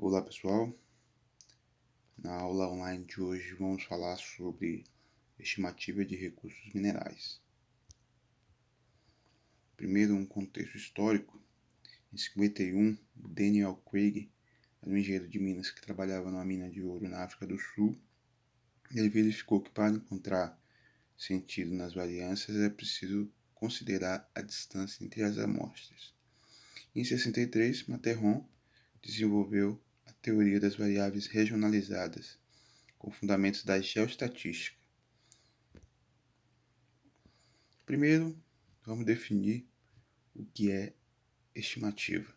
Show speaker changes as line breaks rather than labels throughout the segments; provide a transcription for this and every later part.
Olá pessoal, na aula online de hoje vamos falar sobre estimativa de recursos minerais. Primeiro, um contexto histórico. Em 51, o Daniel Craig era um engenheiro de Minas que trabalhava numa mina de ouro na África do Sul. Ele verificou que para encontrar sentido nas variâncias é preciso considerar a distância entre as amostras. Em 63, Materron desenvolveu a teoria das variáveis regionalizadas, com fundamentos da geoestatística. Primeiro, vamos definir o que é estimativa.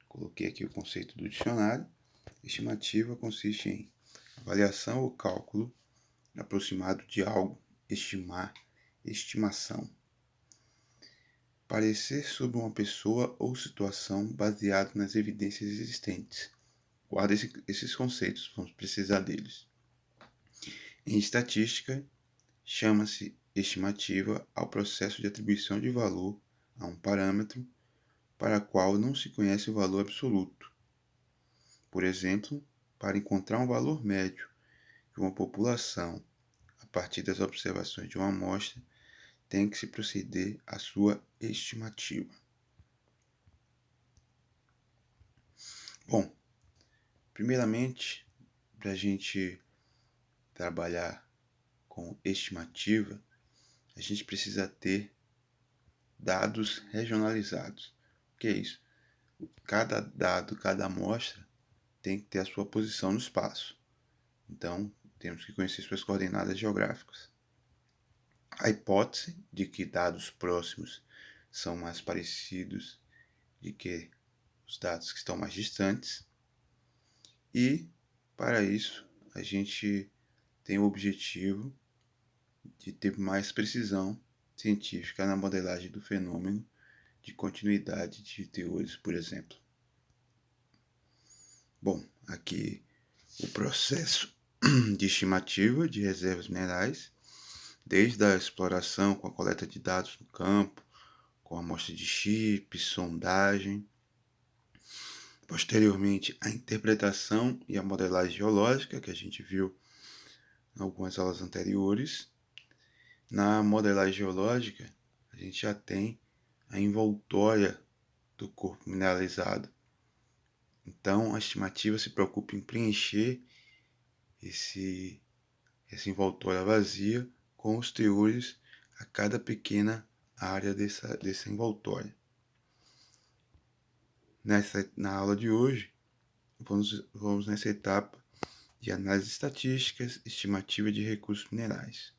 Coloquei aqui o conceito do dicionário. Estimativa consiste em avaliação ou cálculo aproximado de algo, estimar, estimação. Parecer sobre uma pessoa ou situação baseado nas evidências existentes. Guarda esses conceitos, vamos precisar deles. Em estatística, chama-se estimativa ao processo de atribuição de valor a um parâmetro para o qual não se conhece o valor absoluto. Por exemplo, para encontrar um valor médio de uma população a partir das observações de uma amostra, tem que se proceder à sua estimativa. Bom, primeiramente, para a gente trabalhar com estimativa, a gente precisa ter dados regionalizados. O que é isso? Cada dado, cada amostra tem que ter a sua posição no espaço. Então, temos que conhecer suas coordenadas geográficas. A hipótese de que dados próximos são mais parecidos do que os dados que estão mais distantes. E, para isso, a gente tem o objetivo de ter mais precisão científica na modelagem do fenômeno de continuidade de teores, por exemplo. Bom, aqui o processo de estimativa de reservas minerais, desde a exploração com a coleta de dados no campo, com a amostra de chips, sondagem, posteriormente a interpretação e a modelagem geológica, que a gente viu em algumas aulas anteriores. Na modelagem geológica, a gente já tem a envoltória do corpo mineralizado. Então, a estimativa se preocupa em preencher essa envoltória vazia com os teores a cada pequena área dessa envoltória. Na aula de hoje, vamos nessa etapa de análise estatísticas, estimativa de recursos minerais.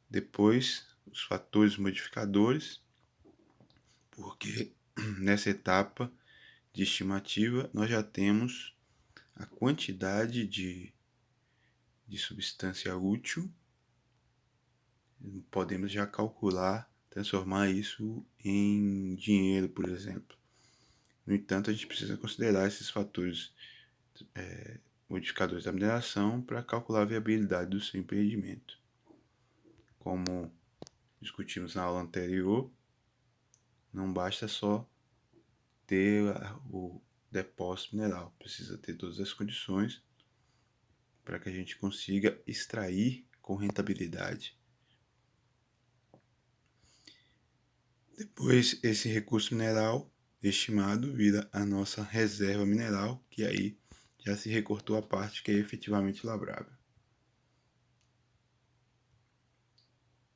Depois, os fatores modificadores, porque nessa etapa de estimativa nós já temos a quantidade de substância útil, podemos já calcular, transformar isso em dinheiro, por exemplo. No entanto, a gente precisa considerar esses fatores modificadores da mineração para calcular a viabilidade do seu empreendimento. Como discutimos na aula anterior, não basta só ter o depósito mineral, precisa ter todas as condições para que a gente consiga extrair com rentabilidade. Depois, esse recurso mineral estimado vira a nossa reserva mineral, que aí já se recortou a parte que é efetivamente lavrável.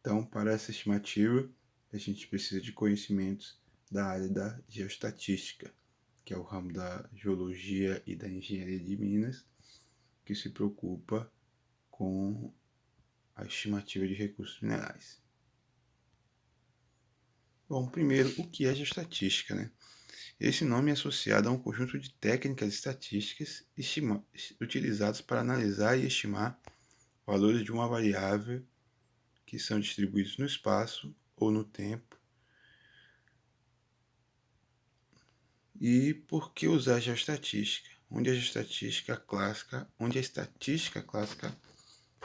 Então, para essa estimativa, a gente precisa de conhecimentos da área da geoestatística, que é o ramo da geologia e da engenharia de Minas, que se preocupa com a estimativa de recursos minerais. Bom, primeiro, o que é geoestatística, né? Esse nome é associado a um conjunto de técnicas estatísticas utilizadas para analisar e estimar valores de uma variável que são distribuídos no espaço ou no tempo. E por que usar a geoestatística? Onde a estatística clássica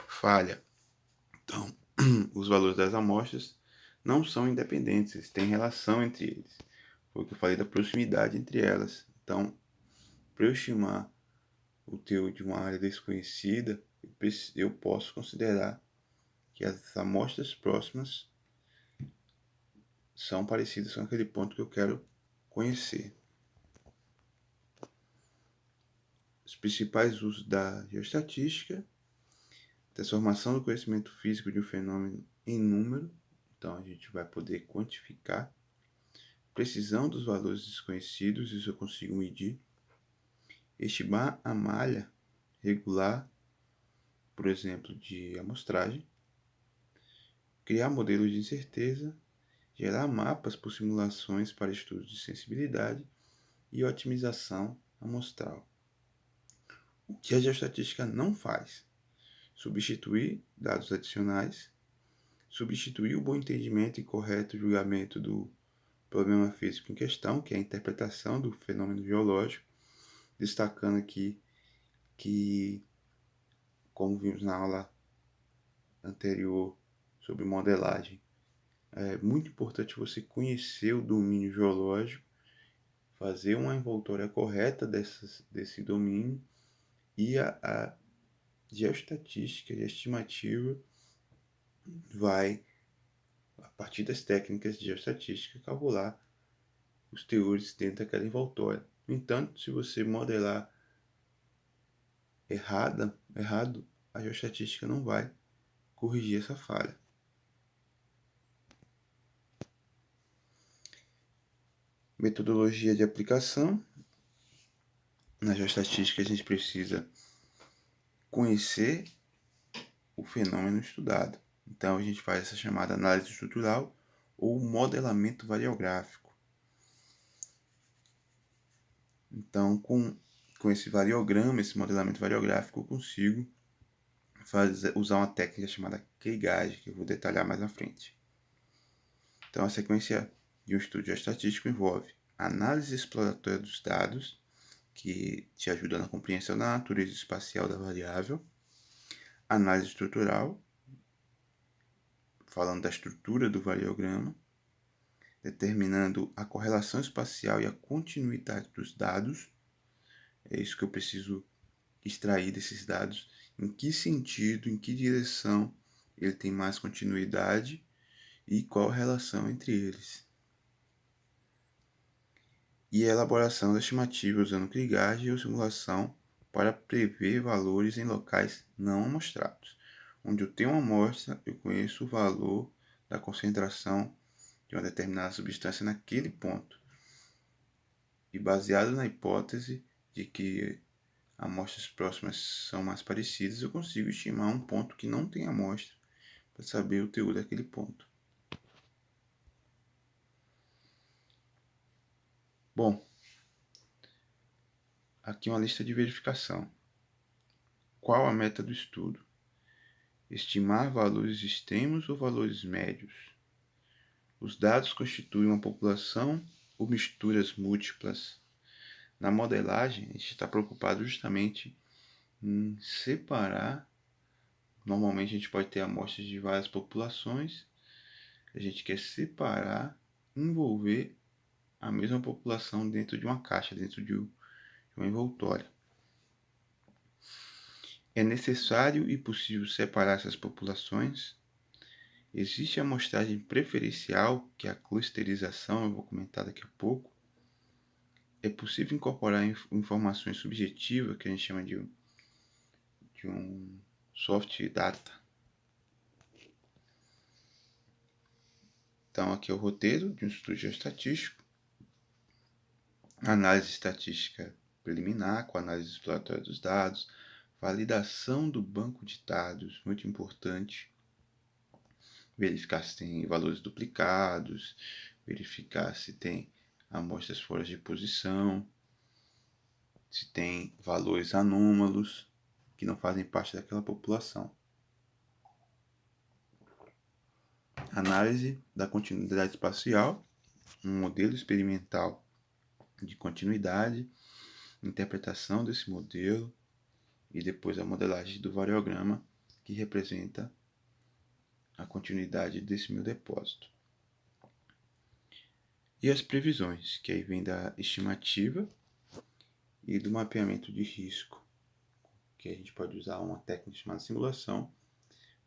falha. Então, os valores das amostras não são independentes, eles têm relação entre eles. Foi o que eu falei da proximidade entre elas. Então, para eu estimar o teor de uma área desconhecida, eu posso considerar que as amostras próximas são parecidas com aquele ponto que eu quero conhecer. Os principais usos da geoestatística: transformação do conhecimento físico de um fenômeno em número, então a gente vai poder quantificar. Precisão dos valores desconhecidos, isso eu consigo medir. Estimar a malha regular, por exemplo, de amostragem. Criar modelos de incerteza. Gerar mapas por simulações para estudos de sensibilidade e otimização amostral. O que a geoestatística não faz? Substituir dados adicionais, substituir o bom entendimento e correto julgamento do problema físico em questão, que é a interpretação do fenômeno geológico, destacando aqui que, como vimos na aula anterior sobre modelagem, é muito importante você conhecer o domínio geológico, fazer uma envoltória correta desse domínio, e a geoestatística e a estimativa vai, a partir das técnicas de geoestatística, calcular os teores dentro daquela envoltória. No entanto, se você modelar errado, a geoestatística não vai corrigir essa falha. Metodologia de aplicação. Na geoestatística a gente precisa conhecer o fenômeno estudado. Então a gente faz essa chamada análise estrutural ou modelamento variográfico. Então com esse variograma, esse modelamento variográfico, eu consigo usar uma técnica chamada K-gauge, que eu vou detalhar mais na frente. Então a sequência de um estudo geoestatístico envolve análise exploratória dos dados, que te ajuda na compreensão da natureza espacial da variável. Análise estrutural, falando da estrutura do variograma, determinando a correlação espacial e a continuidade dos dados. É isso que eu preciso extrair desses dados. Em que sentido, em que direção ele tem mais continuidade e qual a relação entre eles. E a elaboração da estimativa usando Krigage ou simulação para prever valores em locais não amostrados. Onde eu tenho uma amostra, eu conheço o valor da concentração de uma determinada substância naquele ponto. E baseado na hipótese de que amostras próximas são mais parecidas, eu consigo estimar um ponto que não tem amostra para saber o teor daquele ponto. Bom, aqui uma lista de verificação. Qual a meta do estudo? Estimar valores extremos ou valores médios? Os dados constituem uma população ou misturas múltiplas? Na modelagem, a gente está preocupado justamente em separar. Normalmente a gente pode ter amostras de várias populações. A gente quer separar, envolver a mesma população dentro de uma caixa, dentro de uma envoltória. É necessário e possível separar essas populações? Existe a amostragem preferencial, que é a clusterização, eu vou comentar daqui a pouco. É possível incorporar informações subjetivas, que a gente chama de um soft data. Então aqui é o roteiro de um estudo geoestatístico. Análise estatística preliminar, com análise exploratória dos dados. Validação do banco de dados, muito importante. Verificar se tem valores duplicados, verificar se tem amostras fora de posição, se tem valores anômalos que não fazem parte daquela população. Análise da continuidade espacial, um modelo experimental de continuidade, interpretação desse modelo e depois a modelagem do variograma, que representa a continuidade desse meu depósito. E as previsões, que aí vem da estimativa e do mapeamento de risco, que a gente pode usar uma técnica chamada simulação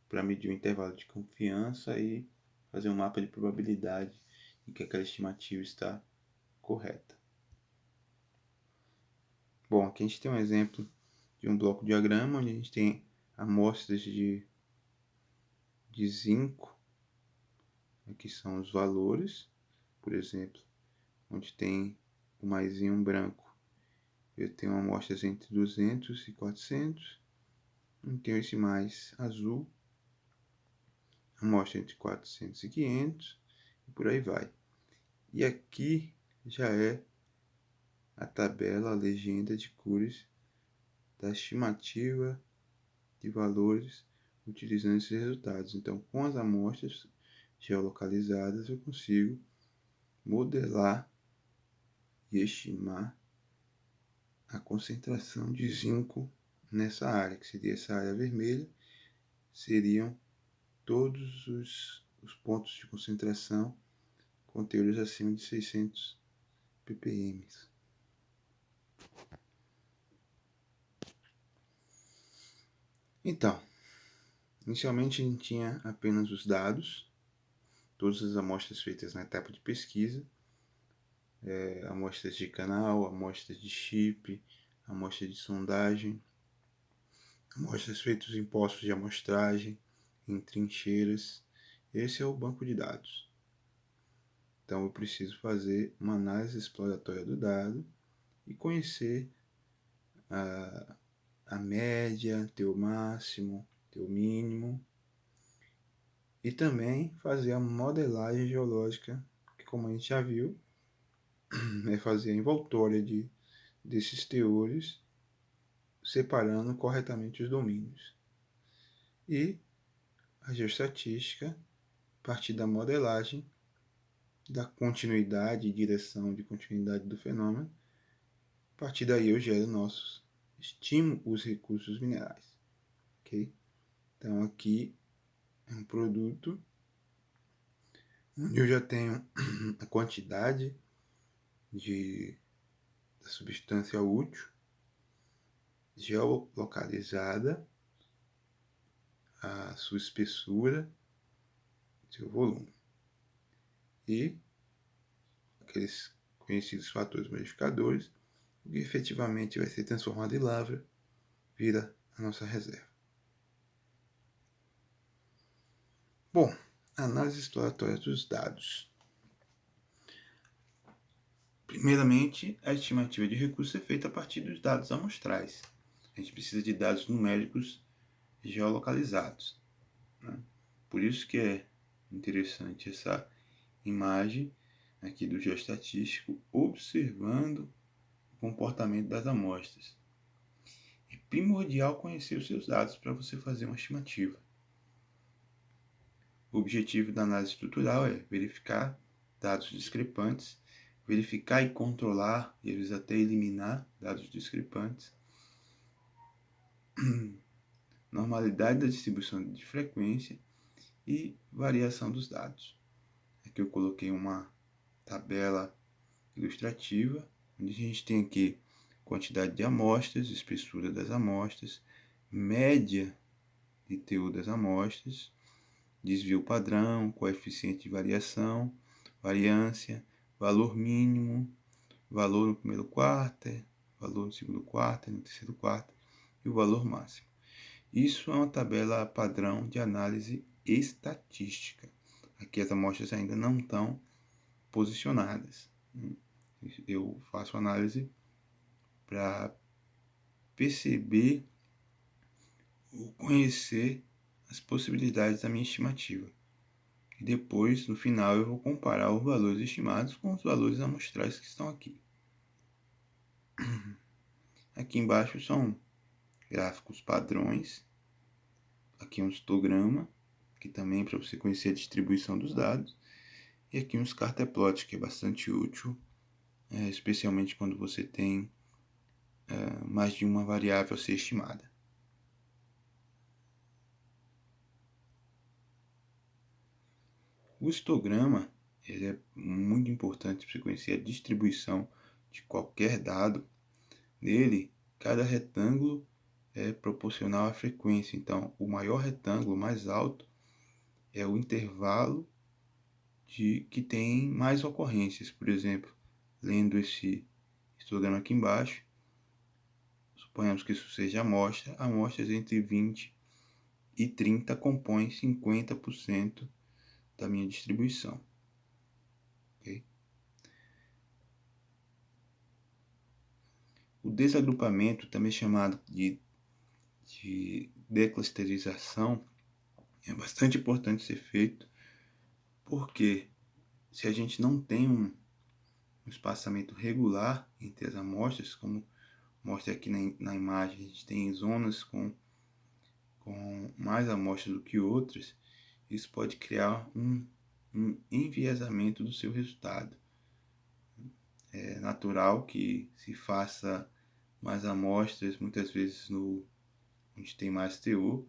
para medir o intervalo de confiança e fazer um mapa de probabilidade em que aquela estimativa está correta. Bom, aqui a gente tem um exemplo de um bloco diagrama onde a gente tem amostras de zinco. Aqui são os valores, por exemplo, onde tem o maisinho branco. Eu tenho amostras entre 200 e 400. Eu tenho esse mais azul, amostra entre 400 e 500, e por aí vai. E aqui já é a tabela, a legenda de cores da estimativa de valores utilizando esses resultados. Então, com as amostras geolocalizadas, eu consigo modelar e estimar a concentração de zinco nessa área, que seria essa área vermelha, seriam todos os pontos de concentração com teores acima de 600 ppm. Então, inicialmente a gente tinha apenas os dados, todas as amostras feitas na etapa de pesquisa, amostras de canal, amostras de chip, amostras de sondagem, amostras feitas em postos de amostragem, em trincheiras. Esse é o banco de dados. Então eu preciso fazer uma análise exploratória do dado e conhecer a média, ter o máximo, ter o mínimo, e também fazer a modelagem geológica, que, como a gente já viu, é fazer a envoltória desses teores, separando corretamente os domínios. E a geoestatística, a partir da modelagem, da continuidade e direção de continuidade do fenômeno, a partir daí eu estimo os recursos minerais. Okay? Então aqui é um produto onde eu já tenho a quantidade da substância útil geolocalizada, a sua espessura, seu volume e aqueles conhecidos fatores modificadores, o que efetivamente vai ser transformado em lavra, vira a nossa reserva. Bom, análise exploratória dos dados. Primeiramente, a estimativa de recursos é feita a partir dos dados amostrais. A gente precisa de dados numéricos geolocalizados, né? Por isso que é interessante essa imagem aqui do geoestatístico observando o comportamento das amostras. É primordial conhecer os seus dados para você fazer uma estimativa. O objetivo da análise estrutural é verificar dados discrepantes, verificar e controlar, e às vezes até eliminar dados discrepantes, normalidade da distribuição de frequência e variação dos dados. Aqui eu coloquei uma tabela ilustrativa, onde a gente tem aqui quantidade de amostras, espessura das amostras, média de teor das amostras, desvio padrão, coeficiente de variação, variância, valor mínimo, valor no primeiro quarto, valor no segundo quarto, no terceiro quarto e o valor máximo. Isso é uma tabela padrão de análise estatística. Aqui as amostras ainda não estão posicionadas. Eu faço análise para perceber ou conhecer as possibilidades da minha estimativa. E depois, no final, eu vou comparar os valores estimados com os valores amostrais que estão aqui. Aqui embaixo são gráficos padrões. Aqui um histograma, que também é para você conhecer a distribuição dos dados. E aqui um scatter-plot, que é bastante útil, especialmente quando você tem mais de uma variável a ser estimada. O histograma ele é muito importante para você conhecer a distribuição de qualquer dado, Nele, cada retângulo é proporcional à frequência. Então, o maior retângulo, mais alto, é o intervalo que tem mais ocorrências. Por exemplo, lendo esse histograma aqui embaixo, suponhamos que isso seja amostras entre 20 e 30 compõem 50% da minha distribuição. Okay? O desagrupamento, também chamado de declusterização, é bastante importante ser feito, porque se a gente não tem um espaçamento regular entre as amostras, como mostra aqui na imagem, a gente tem zonas com mais amostras do que outras, isso pode criar um enviesamento do seu resultado. É natural que se faça mais amostras, muitas vezes onde tem mais teor,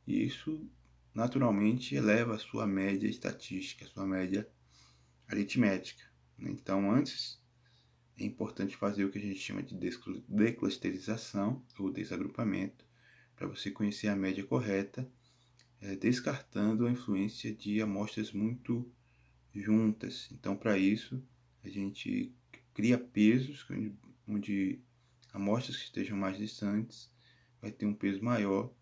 e isso naturalmente eleva a sua média estatística, a sua média aritmética. Então, antes, é importante fazer o que a gente chama de declusterização ou desagrupamento, para você conhecer a média correta, descartando a influência de amostras muito juntas. Então, para isso, a gente cria pesos onde amostras que estejam mais distantes vai ter um peso maior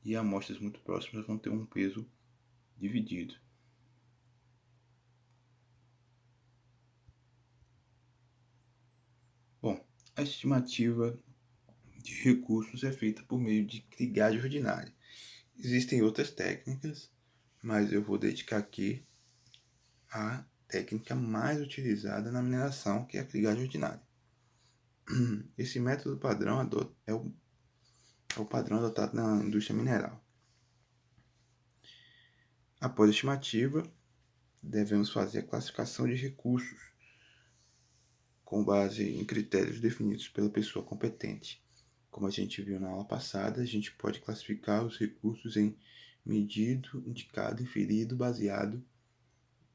e amostras muito próximas vão ter um peso dividido. Bom, a estimativa de recursos é feita por meio de krigagem ordinária. Existem outras técnicas, mas eu vou dedicar aqui a técnica mais utilizada na mineração, que é a krigagem ordinária. Esse método padrão é o padrão adotado na indústria mineral. Após a estimativa, devemos fazer a classificação de recursos com base em critérios definidos pela pessoa competente. Como a gente viu na aula passada, a gente pode classificar os recursos em medido, indicado, inferido, baseado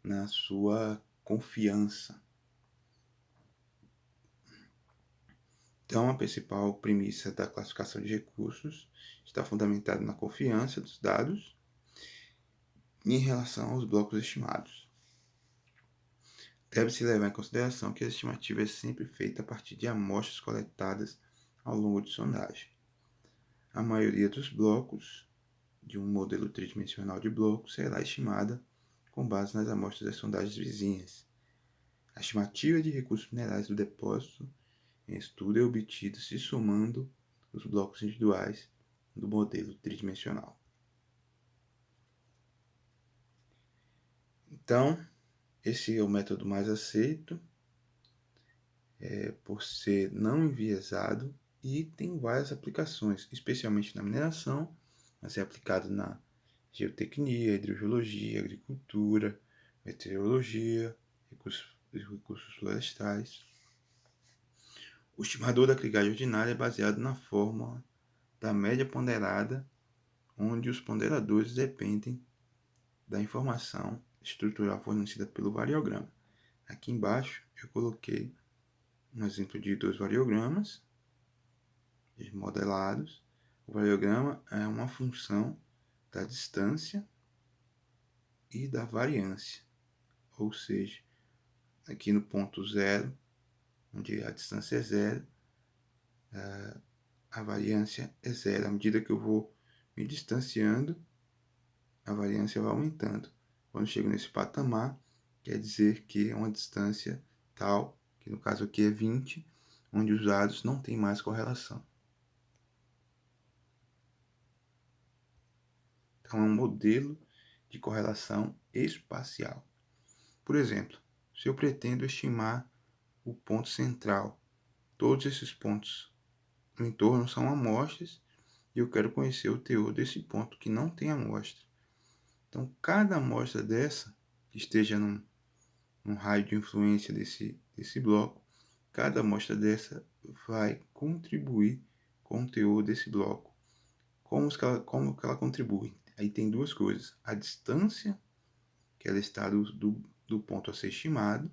na sua confiança. Então, a principal premissa da classificação de recursos está fundamentada na confiança dos dados em relação aos blocos estimados. Deve-se levar em consideração que a estimativa é sempre feita a partir de amostras coletadas ao longo de sondagem. A maioria dos blocos de um modelo tridimensional de blocos será estimada com base nas amostras das sondagens vizinhas. A estimativa de recursos minerais do depósito em estudo é obtida se somando os blocos individuais do modelo tridimensional. Então, esse é o método mais aceito, por ser não enviesado e tem várias aplicações, especialmente na mineração, mas é aplicado na geotecnia, hidrogeologia, agricultura, meteorologia, recursos florestais. O estimador da krigagem ordinária é baseado na fórmula da média ponderada, onde os ponderadores dependem da informação estrutural fornecida pelo variograma. Aqui embaixo eu coloquei um exemplo de 2 variogramas modelados. O variograma é uma função da distância e da variância, ou seja, aqui no ponto zero, onde a distância é zero, a variância é zero. À medida que eu vou me distanciando, a variância vai aumentando. Quando chego nesse patamar, quer dizer que é uma distância tal, que no caso aqui é 20, onde os dados não têm mais correlação. Então, é um modelo de correlação espacial. Por exemplo, se eu pretendo estimar o ponto central, todos esses pontos no entorno são amostras e eu quero conhecer o teor desse ponto que não tem amostra. Então, cada amostra dessa, que esteja num raio de influência desse bloco, cada amostra dessa vai contribuir com o teor desse bloco. Como que ela contribui? Aí tem duas coisas. A distância que ela está do ponto a ser estimado.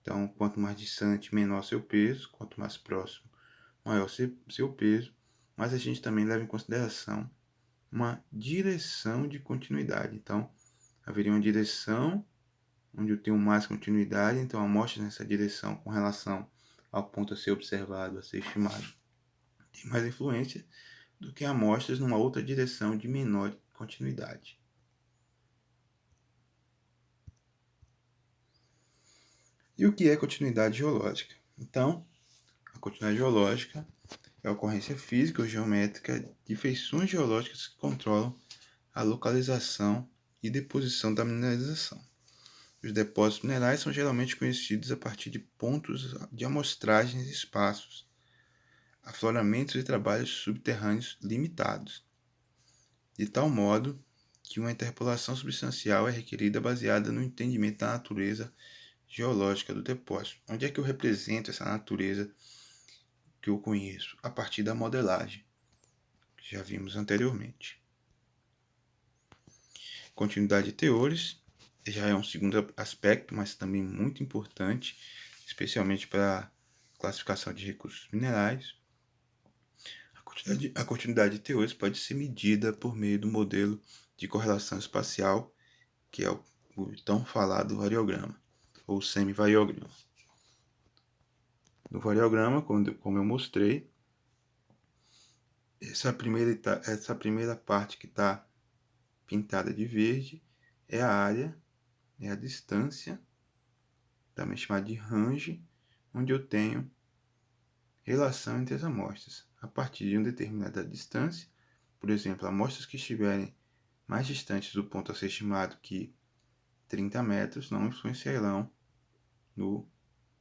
Então, quanto mais distante, menor seu peso. Quanto mais próximo, maior seu peso, mas a gente também leva em consideração uma direção de continuidade. Então, haveria uma direção onde eu tenho mais continuidade, então amostras nessa direção com relação ao ponto a ser observado, a ser estimado, tem mais influência do que amostras numa outra direção de menor continuidade. E o que é continuidade geológica? Então, a continuidade geológica é a ocorrência física ou geométrica de feições geológicas que controlam a localização e deposição da mineralização. Os depósitos minerais são geralmente conhecidos a partir de pontos de amostragens e espaços, afloramentos e trabalhos subterrâneos limitados, de tal modo que uma interpolação substancial é requerida baseada no entendimento da natureza geológica do depósito. Onde é que eu represento essa natureza que eu conheço? A partir da modelagem, que já vimos anteriormente. Continuidade de teores já é um segundo aspecto, mas também muito importante, especialmente para a classificação de recursos minerais. A continuidade de teores pode ser medida por meio do modelo de correlação espacial, que é o tão falado variograma, ou semivariograma. No variograma, como eu mostrei, essa primeira parte que está pintada de verde é a área, é a distância, também chamada de range, onde eu tenho relação entre as amostras. A partir de uma determinada distância, por exemplo, amostras que estiverem mais distantes do ponto a ser estimado que 30 metros não influenciarão no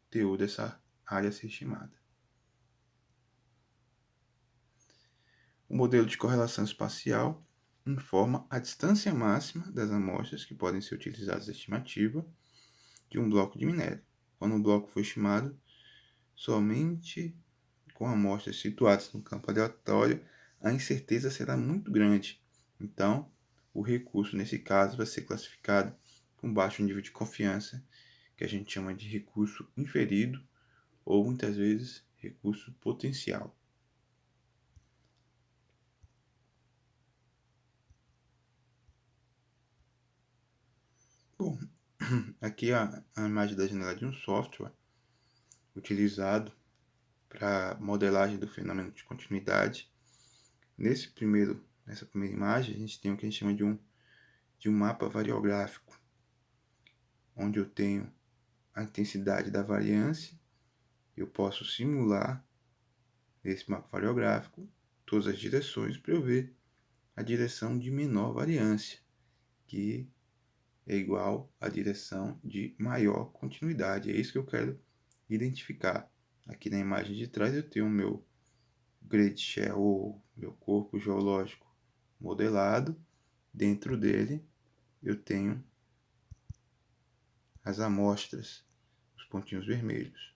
teor dessa área a ser estimada. O modelo de correlação espacial informa a distância máxima das amostras que podem ser utilizadas na estimativa de um bloco de minério. Quando o bloco foi estimado somente com amostras situadas no campo aleatório, a incerteza será muito grande. Então, o recurso, nesse caso, vai ser classificado com baixo nível de confiança, que a gente chama de recurso inferido ou, muitas vezes, recurso potencial. Bom, aqui a imagem da janela de um software utilizado para modelagem do fenômeno de continuidade. Nessa primeira imagem, a gente tem o que a gente chama de um mapa variográfico, onde eu tenho a intensidade da variância. Eu posso simular nesse mapa variográfico todas as direções para eu ver a direção de menor variância, que é igual à direção de maior continuidade. É isso que eu quero identificar. Aqui na imagem de trás eu tenho o meu grid shell, ou meu corpo geológico modelado. Dentro dele eu tenho as amostras, os pontinhos vermelhos.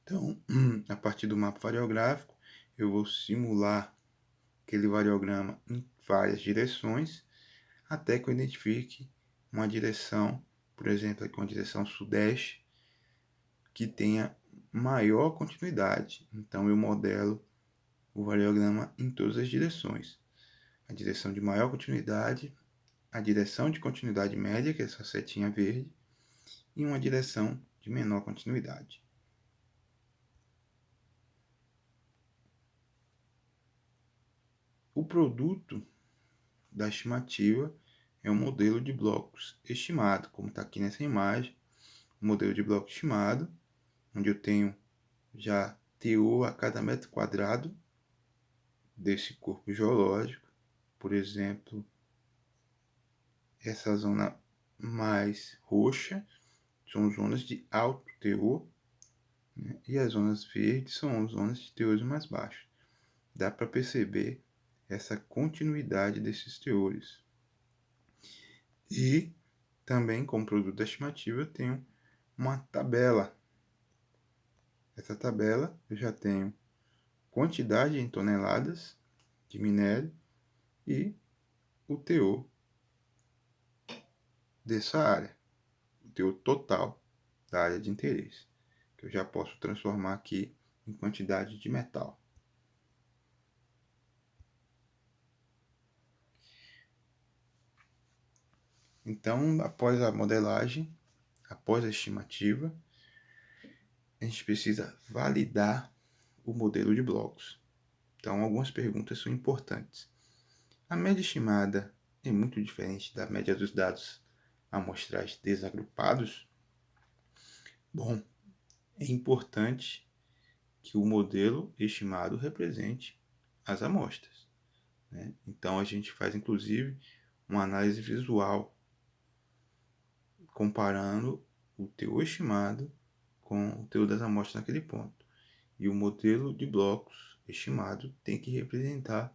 Então, a partir do mapa variográfico, eu vou simular aquele variograma em várias direções, até que eu identifique uma direção, por exemplo, aqui uma direção sudeste, que tenha maior continuidade. Então, eu modelo o variograma em todas as direções. A direção de maior continuidade, a direção de continuidade média, que é essa setinha verde, e uma direção de menor continuidade. O produto da estimativa é um modelo de blocos estimado, como está aqui nessa imagem, um modelo de bloco estimado, onde eu tenho já teor a cada metro quadrado desse corpo geológico. Por exemplo, essa zona mais roxa são zonas de alto teor, né? E as zonas verdes são zonas de teores mais baixos. Dá para perceber essa continuidade desses teores. E também, como produto da estimativa, eu tenho uma tabela. Essa tabela eu já tenho quantidade em toneladas de minério e o teor dessa área, o teor total da área de interesse. que eu já posso transformar aqui em quantidade de metal. Então, após a modelagem, após a estimativa, a gente precisa validar o modelo de blocos. Então, algumas perguntas são importantes. A média estimada é muito diferente da média dos dados amostrais desagrupados? Bom, é importante que o modelo estimado represente as amostras, né? Então, a gente faz, inclusive, uma análise visual comparando o teor estimado com o teor das amostras naquele ponto. E o modelo de blocos estimado tem que representar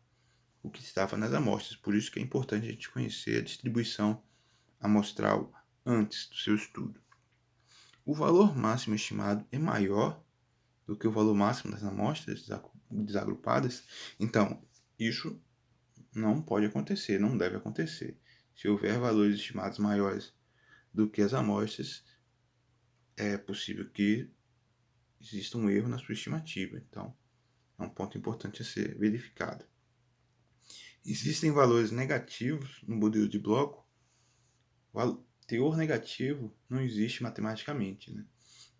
o que estava nas amostras. Por isso que é importante a gente conhecer a distribuição amostral antes do seu estudo. O valor máximo estimado é maior do que o valor máximo das amostras desagrupadas. Então, isso não pode acontecer, não deve acontecer. Se houver valores estimados maiores do que as amostras, é possível que exista um erro na sua estimativa. Então, é um ponto importante a ser verificado. Existem valores negativos no modelo de bloco. O teor negativo não existe matematicamente, né?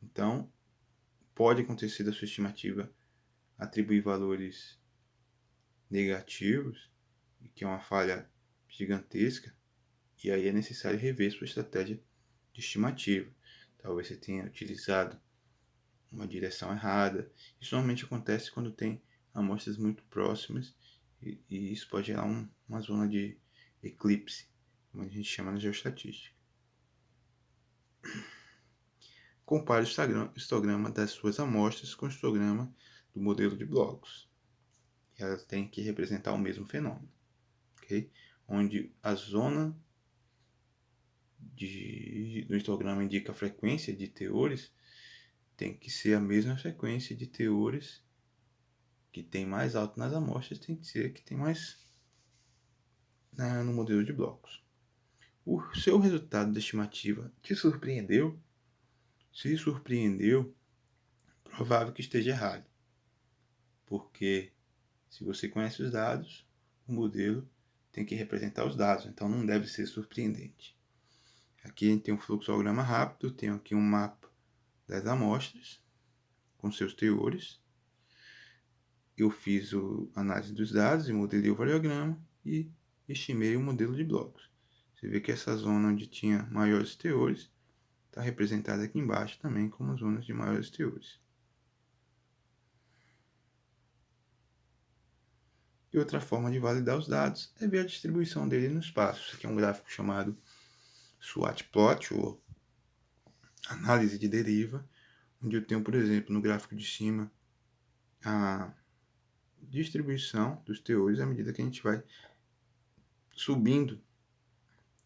Então, pode acontecer da sua estimativa atribuir valores negativos, que é uma falha gigantesca, e aí é necessário rever sua estratégia de estimativa. Talvez você tenha utilizado uma direção errada. Isso normalmente acontece quando tem amostras muito próximas e isso pode gerar uma zona de eclipse, como a gente chama na geoestatística. Compare o histograma das suas amostras com o histograma do modelo de blocos. E elas têm que representar o mesmo fenômeno, ok? Onde a zona do histograma indica a frequência de teores, tem que ser a mesma frequência de teores que tem mais alto nas amostras, tem que ser que tem mais no modelo de blocos. O seu resultado da estimativa te surpreendeu? Se surpreendeu, provável que esteja errado. Porque se você conhece os dados, o modelo tem que representar os dados, então não deve ser surpreendente. Aqui a gente tem um fluxograma rápido, tenho aqui um mapa das amostras com seus teores. Eu fiz a análise dos dados e modelei o variograma e estimei o modelo de blocos. Você vê que essa zona onde tinha maiores teores está representada aqui embaixo também como zonas de maiores teores. E outra forma de validar os dados é ver a distribuição dele no espaço. Isso aqui é um gráfico chamado SWOT plot, ou análise de deriva, onde eu tenho, por exemplo, no gráfico de cima, a distribuição dos teores à medida que a gente vai subindo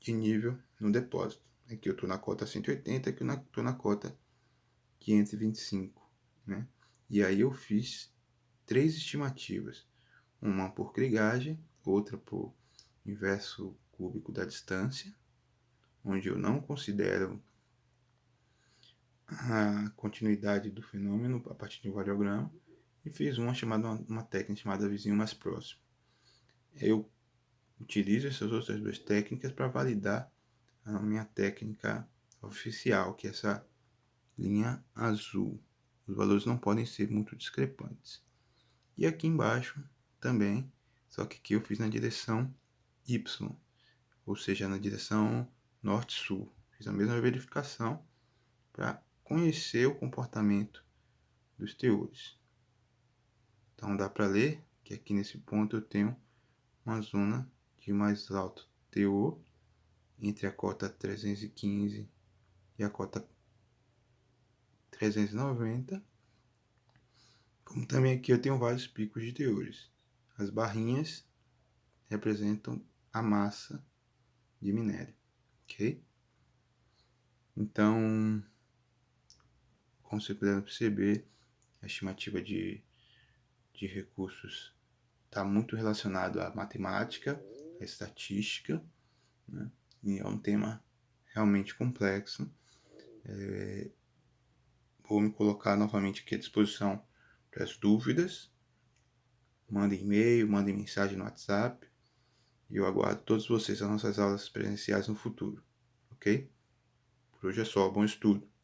de nível no depósito. Aqui eu estou na cota 180, aqui eu estou na cota 525, né? E aí eu fiz 3 estimativas, uma por krigagem, outra por inverso cúbico da distância, onde eu não considero a continuidade do fenômeno a partir de um variograma, e fiz uma técnica chamada vizinho mais próximo. Eu utilizo essas outras duas técnicas para validar a minha técnica oficial, que é essa linha azul. Os valores não podem ser muito discrepantes. E aqui embaixo também, só que aqui eu fiz na direção Y, ou seja, na direção norte-sul. Fiz a mesma verificação para conhecer o comportamento dos teores. Então dá para ler que aqui nesse ponto eu tenho uma zona de mais alto teor entre a cota 315 e a cota 390. Como também aqui eu tenho vários picos de teores. As barrinhas representam a massa de minério, ok? Então, como você puder perceber, a estimativa de recursos está muito relacionado à matemática, à estatística, né? E é um tema realmente complexo. vou me colocar novamente aqui à disposição para as dúvidas. Mandem e-mail, mandem mensagem no WhatsApp. E eu aguardo todos vocês nas nossas aulas presenciais no futuro, ok? Por hoje é só, bom estudo!